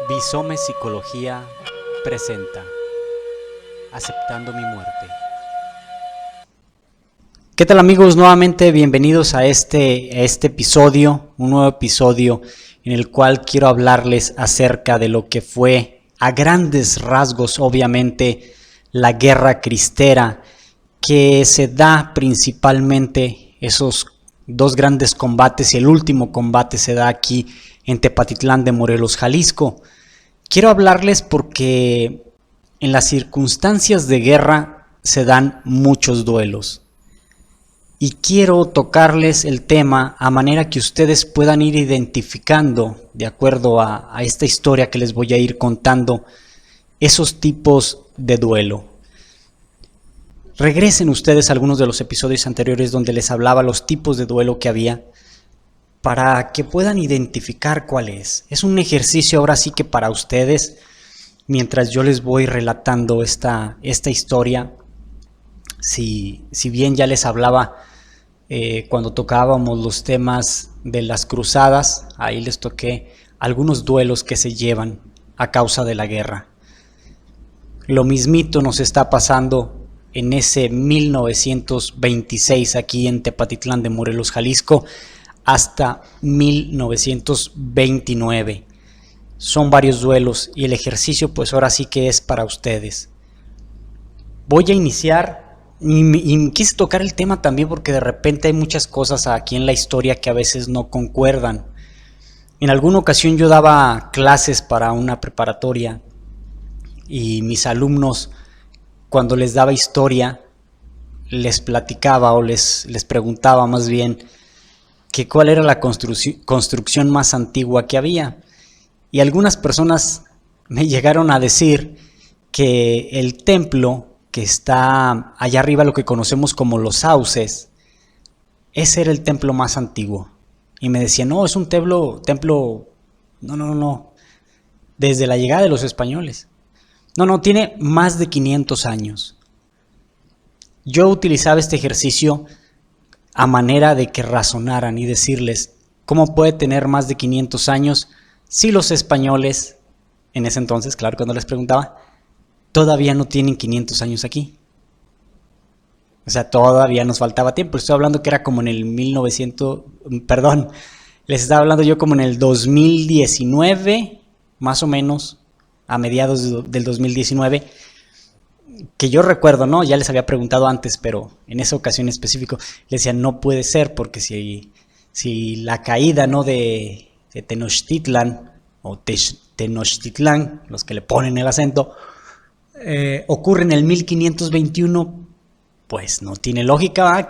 Bizome Psicología presenta Aceptando mi muerte. ¿Qué tal, amigos? Nuevamente bienvenidos a este episodio, un nuevo episodio en el cual quiero hablarles acerca de lo que fue, a grandes rasgos, obviamente, la guerra cristera, que se da principalmente esos dos grandes combates, y el último combate se da aquí en Tepatitlán de Morelos, Jalisco. Quiero hablarles porque en las circunstancias de guerra se dan muchos duelos. Y quiero tocarles el tema a manera que ustedes puedan ir identificando, de acuerdo a esta historia que les voy a ir contando, esos tipos de duelo. Regresen ustedes a algunos de los episodios anteriores donde les hablaba los tipos de duelo que había, para que puedan identificar cuál es. Es un ejercicio ahora sí que para ustedes, mientras yo les voy relatando esta historia. Si bien ya les hablaba cuando tocábamos los temas de las cruzadas, ahí les toqué algunos duelos que se llevan a causa de la guerra. Lo mismito nos está pasando en ese 1926 aquí en Tepatitlán de Morelos, Jalisco, hasta 1929. Son varios duelos y el ejercicio pues ahora sí que es para ustedes. Voy a iniciar y quise tocar el tema también porque de repente hay muchas cosas aquí en la historia que a veces no concuerdan. En alguna ocasión yo daba clases para una preparatoria y mis alumnos, cuando les daba historia, les platicaba o les preguntaba más bien que cuál era la construcción más antigua que había. Y algunas personas me llegaron a decir que el templo que está allá arriba, lo que conocemos como los sauces, ese era el templo más antiguo. Y me decían, no, es un templo, no, desde la llegada de los españoles. No, tiene más de 500 años. Yo utilizaba este ejercicio a manera de que razonaran y decirles, ¿cómo puede tener más de 500 años si los españoles, en ese entonces, claro, cuando les preguntaba, todavía no tienen 500 años aquí? O sea, todavía nos faltaba tiempo. Estoy hablando que era como en el 1900, les estaba hablando yo como en el 2019, más o menos, a mediados del 2019, que yo recuerdo, ¿no? Ya les había preguntado antes, pero en esa ocasión específico les decía, no puede ser, porque si la caída, ¿no?, de Tenochtitlan o Tenochtitlán, los que le ponen el acento, ocurre en el 1521, pues no tiene lógica, ¿verdad?,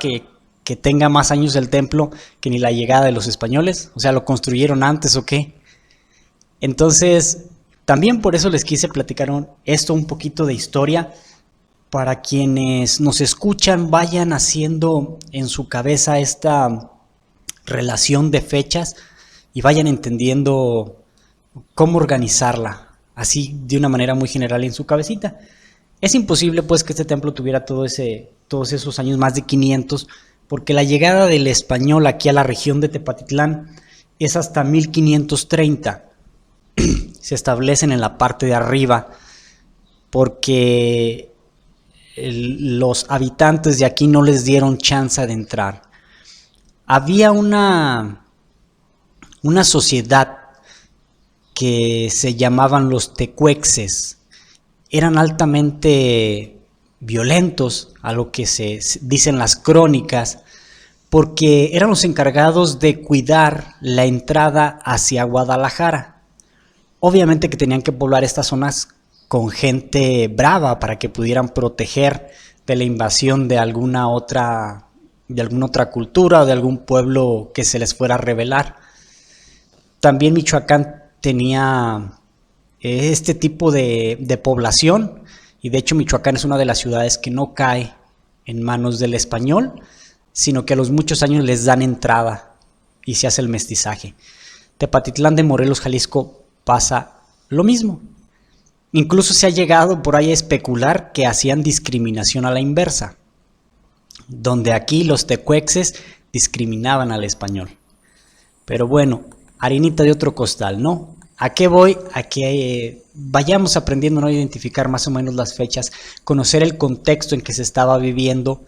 que tenga más años el templo que ni la llegada de los españoles. O sea, ¿lo construyeron antes o qué? Entonces, también por eso les quise platicar esto, un poquito de historia, para quienes nos escuchan vayan haciendo en su cabeza esta relación de fechas y vayan entendiendo cómo organizarla, así de una manera muy general en su cabecita. Es imposible pues que este templo tuviera todos esos años, más de 500, porque la llegada del español aquí a la región de Tepatitlán es hasta 1530. Se establecen en la parte de arriba porque los habitantes de aquí no les dieron chance de entrar. Había una sociedad que se llamaban los tecuexes. Eran altamente violentos, a lo que se dicen las crónicas, porque eran los encargados de cuidar la entrada hacia Guadalajara. Obviamente que tenían que poblar estas zonas con gente brava para que pudieran proteger de la invasión de alguna otra cultura o de algún pueblo que se les fuera a rebelar. También Michoacán tenía este tipo de población, y de hecho Michoacán es una de las ciudades que no cae en manos del español, sino que a los muchos años les dan entrada y se hace el mestizaje. Tepatitlán de Morelos, Jalisco, pasa lo mismo. Incluso se ha llegado por ahí a especular que hacían discriminación a la inversa, donde aquí los tecuexes discriminaban al español. Pero bueno, harinita de otro costal, ¿no? ¿A qué voy? A que vayamos aprendiendo, ¿no?, a identificar más o menos las fechas, conocer el contexto en que se estaba viviendo,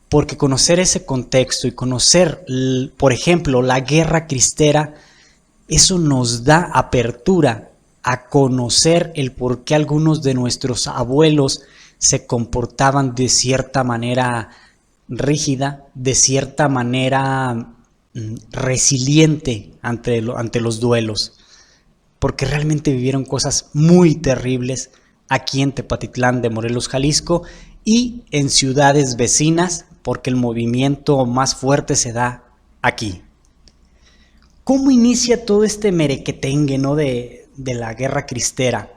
porque conocer ese contexto y conocer, por ejemplo, la guerra cristera, eso nos da apertura a conocer el por qué algunos de nuestros abuelos se comportaban de cierta manera rígida, de cierta manera resiliente ante los duelos, porque realmente vivieron cosas muy terribles aquí en Tepatitlán de Morelos, Jalisco, y en ciudades vecinas, porque el movimiento más fuerte se da aquí. ¿Cómo inicia todo este merequetengue, ¿no?, de la guerra cristera?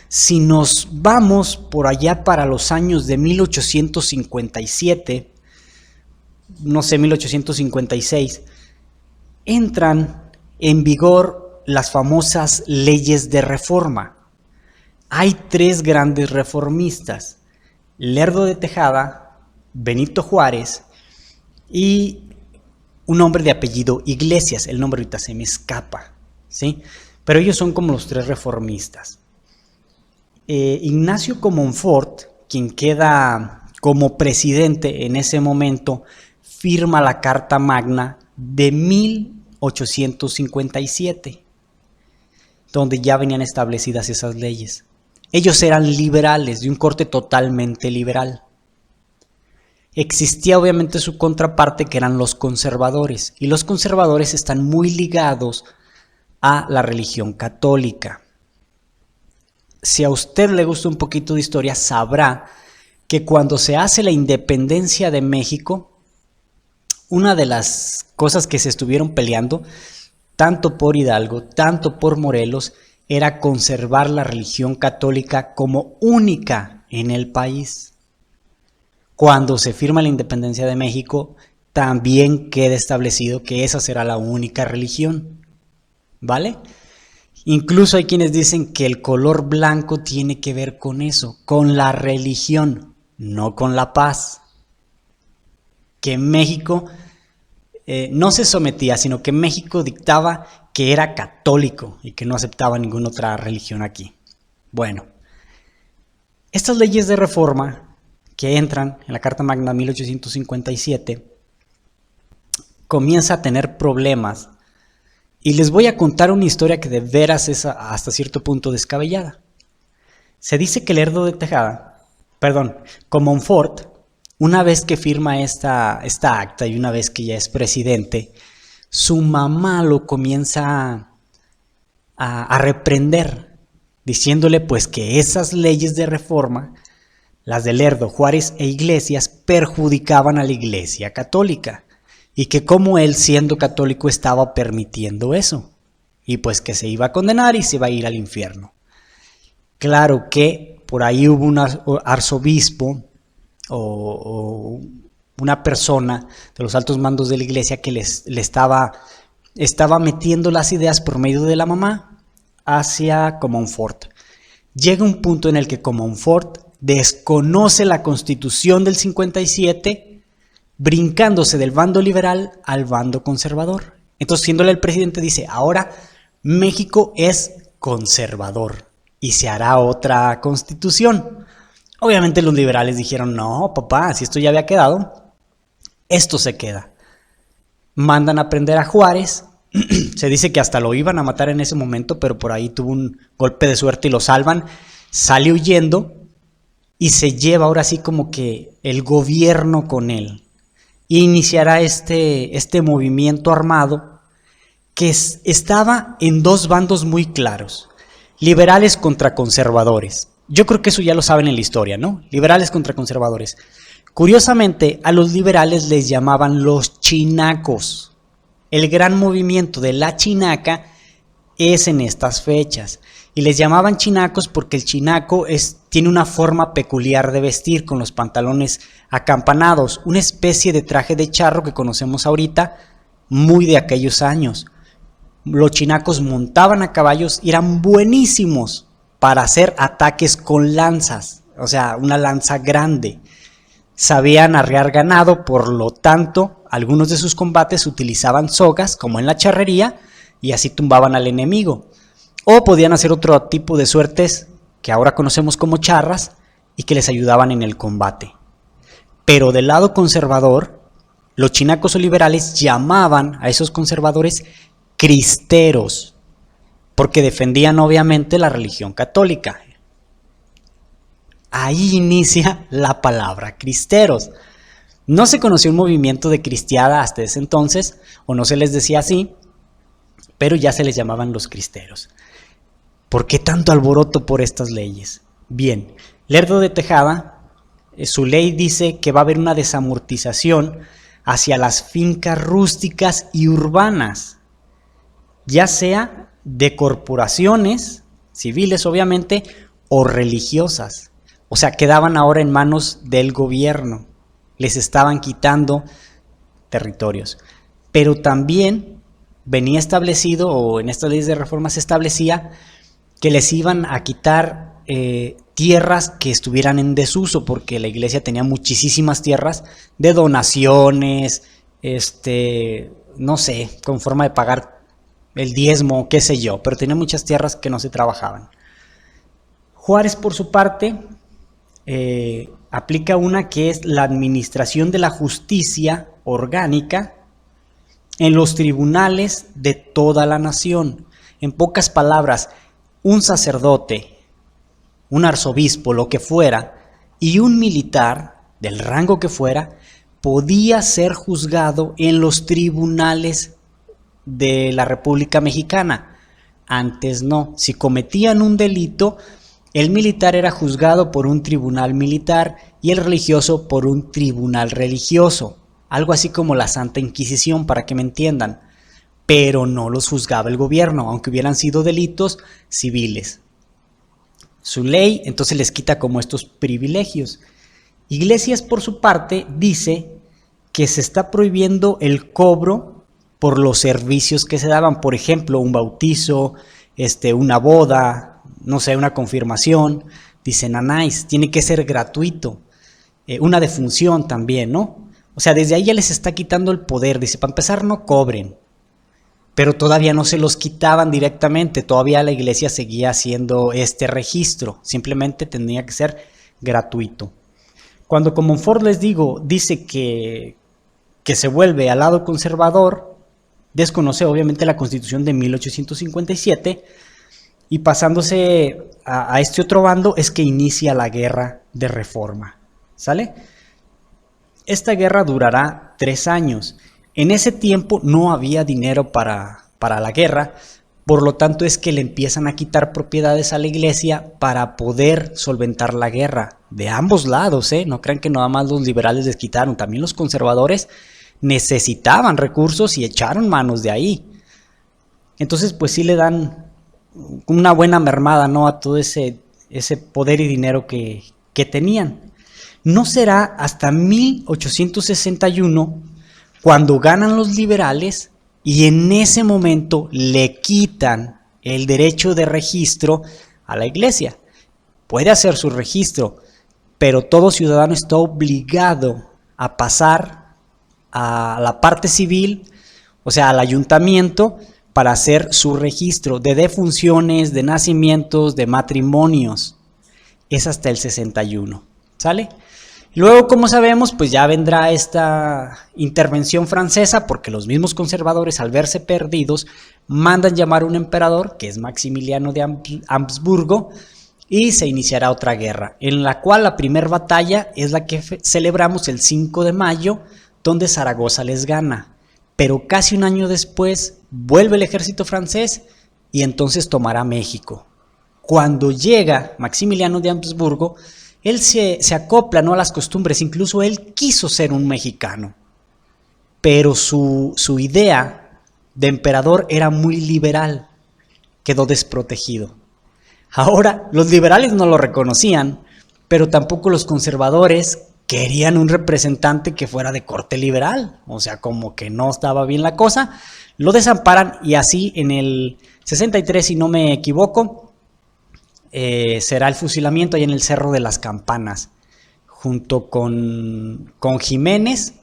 Si nos vamos por allá para los años de 1857, no sé, 1856, entran en vigor las famosas leyes de reforma. Hay tres grandes reformistas: Lerdo de Tejada, Benito Juárez y un hombre de apellido Iglesias. El nombre ahorita se me escapa, ¿sí? Pero ellos son como los tres reformistas. Ignacio Comonfort, quien queda como presidente en ese momento, firma la Carta Magna de 1857, donde ya venían establecidas esas leyes. Ellos eran liberales, de un corte totalmente liberal. Existía obviamente su contraparte, que eran los conservadores, y los conservadores están muy ligados a la religión católica. Si a usted le gusta un poquito de historia, sabrá que cuando se hace la independencia de México, una de las cosas que se estuvieron peleando, tanto por Hidalgo, tanto por Morelos, era conservar la religión católica como única en el país. Cuando se firma la independencia de México, también queda establecido que esa será la única religión, ¿vale? Incluso hay quienes dicen que el color blanco tiene que ver con eso, con la religión, no con la paz. Que México no se sometía, sino que México dictaba que era católico y que no aceptaba ninguna otra religión aquí. Bueno, estas leyes de reforma que entran en la Carta Magna 1857 comienza a tener problemas. Y les voy a contar una historia que de veras es hasta cierto punto descabellada. Se dice que Lerdo de Tejada, Comonfort, una vez que firma esta acta y una vez que ya es presidente, su mamá lo comienza a reprender, diciéndole pues que esas leyes de reforma, las de Lerdo, Juárez e Iglesias, perjudicaban a la Iglesia católica. Y que como él, siendo católico, estaba permitiendo eso. Y pues que se iba a condenar y se iba a ir al infierno. Claro que por ahí hubo un arzobispo o una persona de los altos mandos de la iglesia que le estaba metiendo las ideas por medio de la mamá hacia Comonfort. Llega un punto en el que Comonfort desconoce la Constitución del 57, brincándose del bando liberal al bando conservador. Entonces, siéndole el presidente, dice: ahora México es conservador y se hará otra constitución. Obviamente los liberales dijeron: no, papá, si esto ya había quedado, esto se queda. Mandan a prender a Juárez. Se dice que hasta lo iban a matar en ese momento, pero por ahí tuvo un golpe de suerte y lo salvan. Sale huyendo y se lleva ahora sí como que el gobierno con él. Iniciará este movimiento armado que estaba en dos bandos muy claros: liberales contra conservadores. Yo creo que eso ya lo saben en la historia, ¿no? Liberales contra conservadores. Curiosamente, a los liberales les llamaban los chinacos. El gran movimiento de la chinaca es en estas fechas. Y les llamaban chinacos porque el chinaco tiene una forma peculiar de vestir, con los pantalones acampanados, una especie de traje de charro que conocemos ahorita, muy de aquellos años. Los chinacos montaban a caballos y eran buenísimos para hacer ataques con lanzas, o sea, una lanza grande. Sabían arrear ganado, por lo tanto, algunos de sus combates utilizaban sogas, como en la charrería, y así tumbaban al enemigo. o podían hacer otro tipo de suertes que ahora conocemos como charras y que les ayudaban en el combate. Pero del lado conservador, los chinacos o liberales llamaban a esos conservadores cristeros, porque defendían obviamente la religión católica. Ahí inicia la palabra cristeros. No se conoció un movimiento de cristiada hasta ese entonces, o no se les decía así, pero ya se les llamaban los cristeros. ¿Por qué tanto alboroto por estas leyes? Bien, Lerdo de Tejada, su ley dice que va a haber una desamortización hacia las fincas rústicas y urbanas, ya sea de corporaciones civiles obviamente o religiosas. O sea, quedaban ahora en manos del gobierno, les estaban quitando territorios. Pero también venía establecido, o en estas leyes de reforma se establecía, que les iban a quitar tierras que estuvieran en desuso, porque la iglesia tenía muchísimas tierras de donaciones, no sé, con forma de pagar el diezmo, qué sé yo, pero tenía muchas tierras que no se trabajaban. Juárez, por su parte, aplica una que es la administración de la justicia orgánica en los tribunales de toda la nación. En pocas palabras, un sacerdote, un arzobispo, lo que fuera, y un militar, del rango que fuera, podía ser juzgado en los tribunales de la República Mexicana. Antes no. Si cometían un delito, el militar era juzgado por un tribunal militar y el religioso por un tribunal religioso. Algo así como la Santa Inquisición, para que me entiendan. Pero no los juzgaba el gobierno, aunque hubieran sido delitos civiles. Su ley entonces les quita como estos privilegios. Iglesias, por su parte, dice que se está prohibiendo el cobro por los servicios que se daban. Por ejemplo, un bautizo, una boda, no sé, una confirmación. Dice Nanáis, tiene que ser gratuito. Una defunción también, ¿no? O sea, desde ahí ya les está quitando el poder. Dice, para empezar, no cobren. Pero todavía no se los quitaban directamente, todavía la iglesia seguía haciendo este registro, simplemente tenía que ser gratuito. Cuando Comonfort, les digo, dice que se vuelve al lado conservador, desconoce obviamente la Constitución de 1857 y pasándose a este otro bando es que inicia la guerra de reforma, ¿sale? Esta guerra durará 3 años. En ese tiempo no había dinero para la guerra, por lo tanto es que le empiezan a quitar propiedades a la iglesia para poder solventar la guerra, de ambos lados, no crean que nada más los liberales les quitaron, también los conservadores necesitaban recursos y echaron manos de ahí. Entonces pues sí le dan una buena mermada, ¿no?, a todo ese poder y dinero que tenían. No será hasta 1861 cuando ganan los liberales y en ese momento le quitan el derecho de registro a la iglesia. Puede hacer su registro, pero todo ciudadano está obligado a pasar a la parte civil, o sea, al ayuntamiento, para hacer su registro de defunciones, de nacimientos, de matrimonios. Es hasta el 61, ¿sale? Luego, como sabemos, pues ya vendrá esta intervención francesa, porque los mismos conservadores, al verse perdidos, mandan llamar a un emperador, que es Maximiliano de Habsburgo, y se iniciará otra guerra, en la cual la primera batalla es la que celebramos el 5 de mayo, donde Zaragoza les gana. Pero casi un año después vuelve el ejército francés y entonces tomará México. Cuando llega Maximiliano de Habsburgo, él se acopla, ¿no?, a las costumbres, incluso él quiso ser un mexicano, pero su idea de emperador era muy liberal, quedó desprotegido. Ahora, los liberales no lo reconocían, pero tampoco los conservadores querían un representante que fuera de corte liberal, o sea, como que no estaba bien la cosa, lo desamparan y así en el 63, si no me equivoco, será el fusilamiento ahí en el Cerro de las Campanas, junto con Jiménez,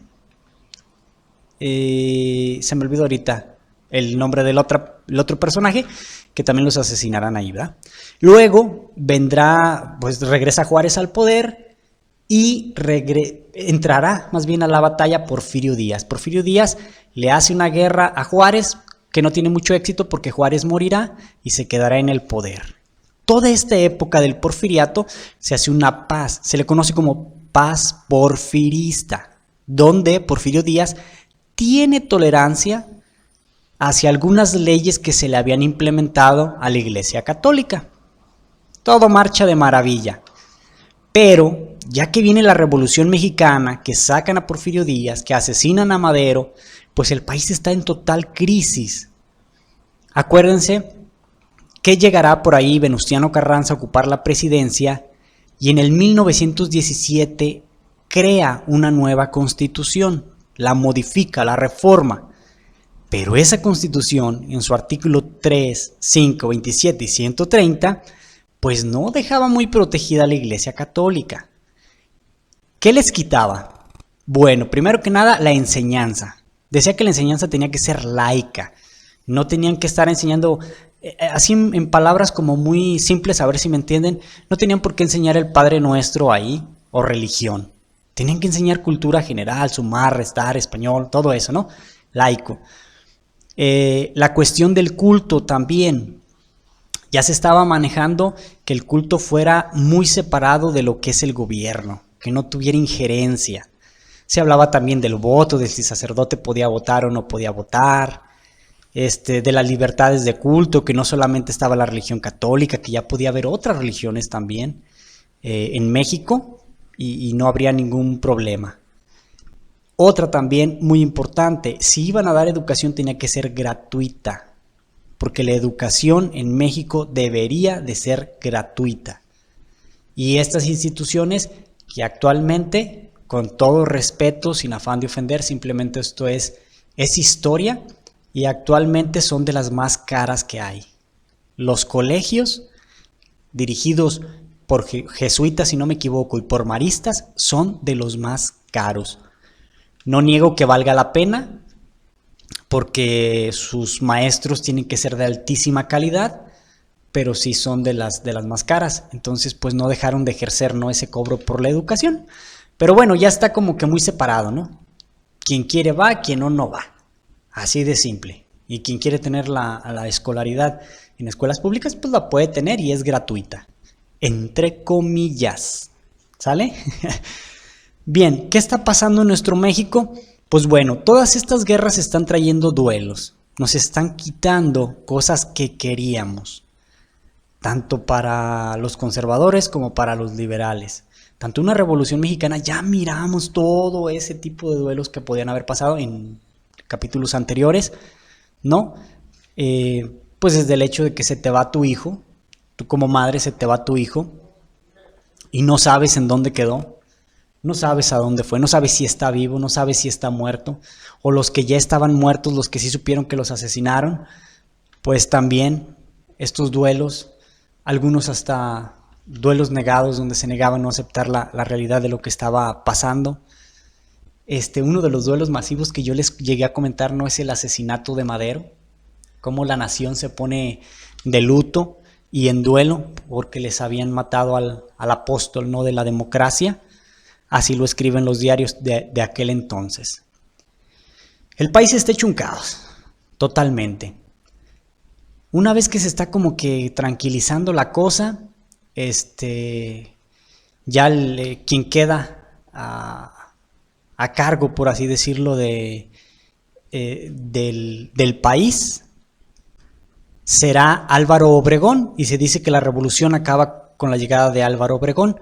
se me olvidó ahorita el nombre del otro personaje, que también los asesinarán ahí, ¿verdad? Luego vendrá, pues regresa Juárez al poder y entrará más bien a la batalla Porfirio Díaz. Porfirio Díaz le hace una guerra a Juárez que no tiene mucho éxito porque Juárez morirá y se quedará en el poder. Toda esta época del porfiriato se hace una paz, se le conoce como paz porfirista, donde Porfirio Díaz tiene tolerancia hacia algunas leyes que se le habían implementado a la Iglesia Católica. Todo marcha de maravilla. Pero ya que viene la Revolución Mexicana, que sacan a Porfirio Díaz, que asesinan a Madero, pues el país está en total crisis. Acuérdense que llegará por ahí Venustiano Carranza a ocupar la presidencia y en el 1917 crea una nueva constitución, la modifica, la reforma. Pero esa constitución, en su artículo 3, 5, 27 y 130, pues no dejaba muy protegida a la Iglesia Católica. ¿Qué les quitaba? Bueno, primero que nada, la enseñanza. Decía que la enseñanza tenía que ser laica. No tenían que estar enseñando, así en palabras como muy simples, a ver si me entienden, no tenían por qué enseñar el Padre Nuestro ahí, o religión. Tenían que enseñar cultura general, sumar, restar, español, todo eso, ¿no? Laico. La cuestión del culto también. Ya se estaba manejando que el culto fuera muy separado de lo que es el gobierno, que no tuviera injerencia. Se hablaba también del voto, de si el sacerdote podía votar o no podía votar, de las libertades de culto, que no solamente estaba la religión católica, que ya podía haber otras religiones también en México y no habría ningún problema. Otra también muy importante, si iban a dar educación tenía que ser gratuita, porque la educación en México debería de ser gratuita. Y estas instituciones que actualmente, con todo respeto, sin afán de ofender, simplemente esto es historia y actualmente son de las más caras que hay. Los colegios dirigidos por jesuitas, si no me equivoco, y por maristas, son de los más caros. No niego que valga la pena, porque sus maestros tienen que ser de altísima calidad, pero sí son de las más caras. Entonces, pues no dejaron de ejercer, ¿no?, ese cobro por la educación. Pero bueno, ya está como que muy separado, ¿no? Quien quiere va, quien no va. Así de simple. Y quien quiere tener la escolaridad en escuelas públicas, pues la puede tener y es gratuita. Entre comillas. ¿Sale? Bien, ¿qué está pasando en nuestro México? Pues bueno, todas estas guerras están trayendo duelos, nos están quitando cosas que queríamos, tanto para los conservadores como para los liberales. Tanto una revolución mexicana, ya miramos todo ese tipo de duelos que podían haber pasado en capítulos anteriores, ¿no? Pues desde el hecho de que se te va tu hijo, tú como madre se te va tu hijo y no sabes en dónde quedó. No sabes a dónde fue, no sabes si está vivo, no sabes si está muerto, o los que ya estaban muertos, los que sí supieron que los asesinaron, pues también estos duelos, algunos hasta duelos negados donde se negaban a no aceptar la realidad de lo que estaba pasando. Uno de los duelos masivos que yo les llegué a comentar no es el asesinato de Madero, cómo la nación se pone de luto y en duelo porque les habían matado al apóstol, ¿no?, de la democracia. Así lo escriben los diarios de aquel entonces. El país está hecho un caos, totalmente. Una vez que se está como que tranquilizando la cosa, ya quien queda a cargo, por así decirlo, del país será Álvaro Obregón, y se dice que la revolución acaba con la llegada de Álvaro Obregón.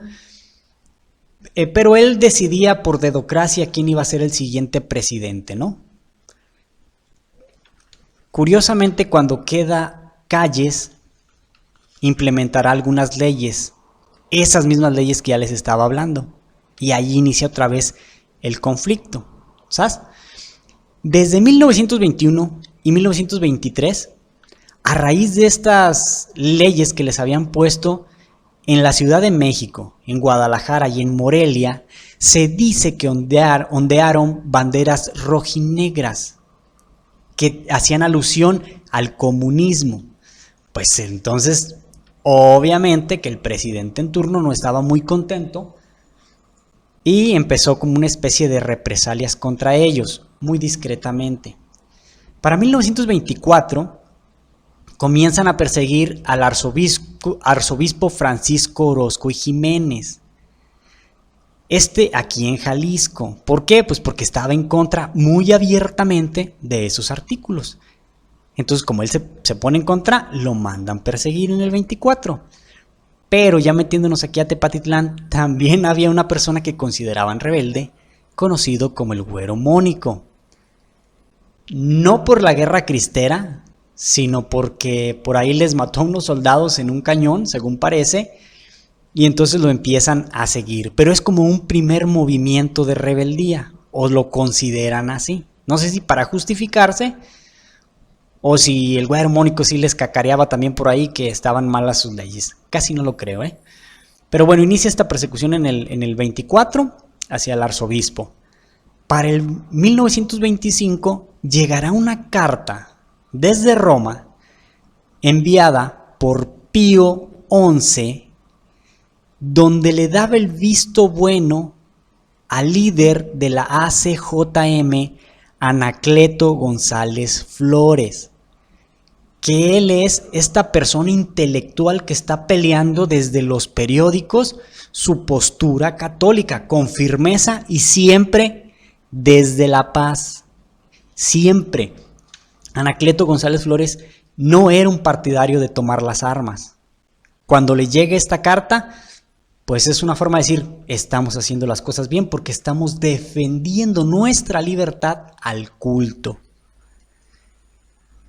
Pero él decidía por dedocracia quién iba a ser el siguiente presidente, ¿no? Curiosamente, cuando queda Calles, implementará algunas leyes, esas mismas leyes que ya les estaba hablando, y ahí inicia otra vez el conflicto, ¿sabes? Desde 1921 y 1923, a raíz de estas leyes que les habían puesto, en la Ciudad de México, en Guadalajara y en Morelia, se dice que ondearon banderas rojinegras que hacían alusión al comunismo. Pues entonces, obviamente que el presidente en turno no estaba muy contento y empezó como una especie de represalias contra ellos, muy discretamente. Para 1924 comienzan a perseguir al arzobispo Francisco Orozco y Jiménez. Aquí en Jalisco. ¿Por qué? Pues porque estaba en contra muy abiertamente de esos artículos. Entonces, como él se pone en contra, lo mandan perseguir en el 24. Pero ya metiéndonos aquí a Tepatitlán, también había una persona que consideraban rebelde, conocido como el Güero Mónico. No por la guerra cristera, sino porque por ahí les mató a unos soldados en un cañón, según parece, y entonces lo empiezan a seguir. Pero es como un primer movimiento de rebeldía, o lo consideran así. No sé si para justificarse, o si el Güero Mónico sí les cacareaba también por ahí que estaban malas sus leyes. Casi no lo creo, ¿eh? Pero bueno, inicia esta persecución en el 24 hacia el arzobispo. Para el 1925 llegará una carta desde Roma enviada por Pío XI, donde le daba el visto bueno al líder de la ACJM, Anacleto González Flores, que él es esta persona intelectual que está peleando desde los periódicos su postura católica con firmeza y siempre desde la paz. Siempre. Anacleto González Flores no era un partidario de tomar las armas. Cuando le llegue esta carta, pues es una forma de decir, estamos haciendo las cosas bien porque estamos defendiendo nuestra libertad al culto.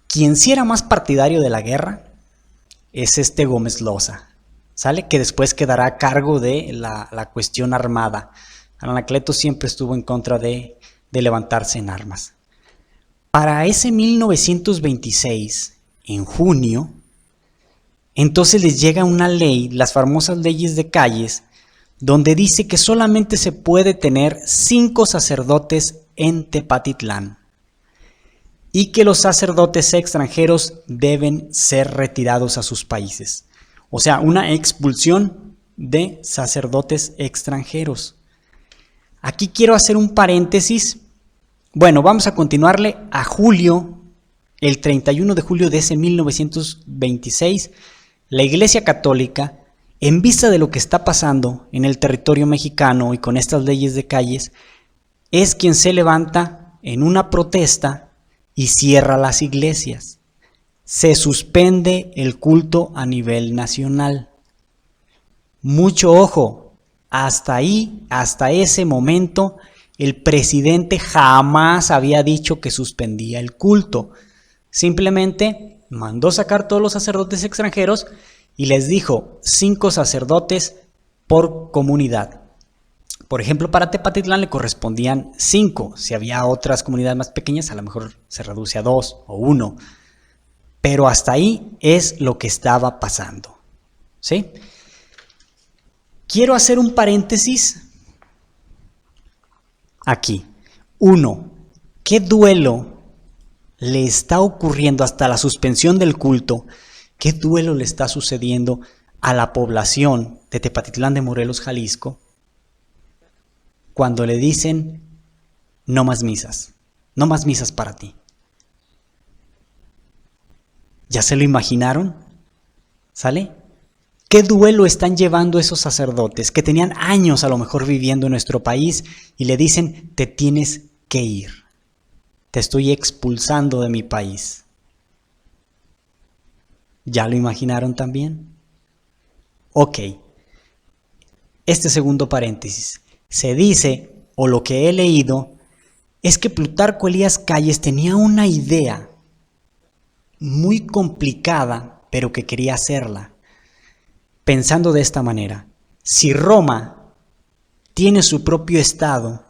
Quien sí era más partidario de la guerra es Gómez Loza, ¿sale? Que después quedará a cargo de la cuestión armada. Anacleto siempre estuvo en contra de levantarse en armas. Para ese 1926, en junio, entonces les llega una ley, las famosas leyes de calles, donde dice que solamente se puede tener 5 sacerdotes en Tepatitlán y que los sacerdotes extranjeros deben ser retirados a sus países. O sea, una expulsión de sacerdotes extranjeros. Aquí quiero hacer un paréntesis. Bueno, vamos a continuarle a julio, el 31 de julio de ese 1926, la Iglesia Católica, en vista de lo que está pasando en el territorio mexicano y con estas leyes de calles, es quien se levanta en una protesta y cierra las iglesias. Se suspende el culto a nivel nacional. Mucho ojo, hasta ahí, hasta ese momento, el presidente jamás había dicho que suspendía el culto. Simplemente mandó sacar todos los sacerdotes extranjeros y les dijo 5 sacerdotes por comunidad. Por ejemplo, para Tepatitlán le correspondían 5. Si había otras comunidades más pequeñas, a lo mejor se reduce a 2 o 1. Pero hasta ahí es lo que estaba pasando. ¿Sí? Quiero hacer un paréntesis aquí. 1. ¿Qué duelo le está ocurriendo hasta la suspensión del culto? ¿Qué duelo le está sucediendo a la población de Tepatitlán de Morelos, Jalisco, cuando le dicen no más misas para ti? ¿Ya se lo imaginaron? ¿Sale? ¿Qué duelo están llevando esos sacerdotes que tenían años a lo mejor viviendo en nuestro país y le dicen te tienes que ir? Te estoy expulsando de mi país. ¿Ya lo imaginaron también? Ok. Este segundo paréntesis. Se dice, o lo que he leído, es que Plutarco Elías Calles tenía una idea muy complicada, pero que quería hacerla, pensando de esta manera. Si Roma tiene su propio estado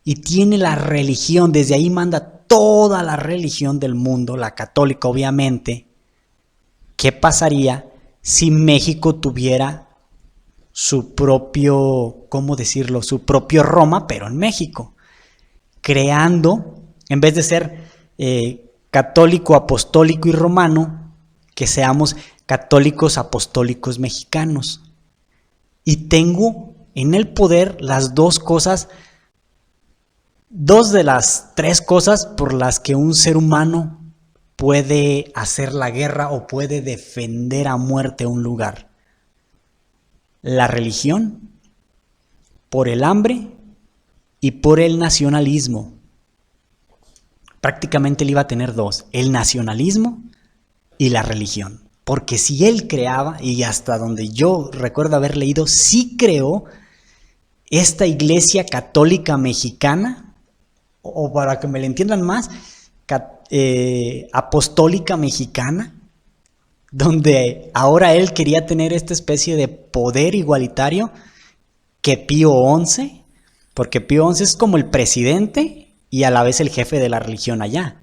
y tiene la religión, desde ahí manda toda la religión del mundo, la católica obviamente, ¿qué pasaría si México tuviera su propio, ¿cómo decirlo? Su propio Roma, pero en México, creando, en vez de ser católico, apostólico y romano, que seamos católicos apostólicos mexicanos. Y tengo en el poder las dos de las tres cosas por las que un ser humano puede hacer la guerra o puede defender a muerte un lugar. La religión, por el hambre y por el nacionalismo. Prácticamente él iba a tener dos, el nacionalismo y la religión. Porque si él creaba, y hasta donde yo recuerdo haber leído, sí creó esta iglesia católica mexicana, o para que me lo entiendan más, apostólica mexicana, donde ahora él quería tener esta especie de poder igualitario que Pío XI, porque Pío XI es como el presidente y a la vez el jefe de la religión allá.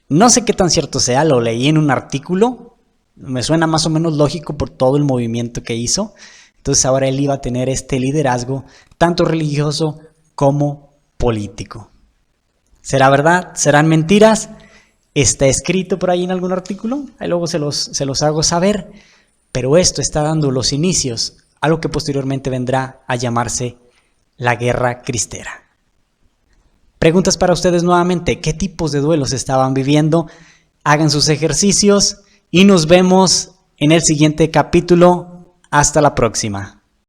No sé qué tan cierto sea, lo leí en un artículo, me suena más o menos lógico por todo el movimiento que hizo. Entonces ahora él iba a tener este liderazgo, tanto religioso como político. ¿Será verdad? ¿Serán mentiras? ¿Está escrito por ahí en algún artículo? Ahí luego se los hago saber. Pero esto está dando los inicios a lo que posteriormente vendrá a llamarse la Guerra Cristera. Preguntas para ustedes nuevamente, ¿qué tipos de duelos estaban viviendo? Hagan sus ejercicios y nos vemos en el siguiente capítulo. Hasta la próxima.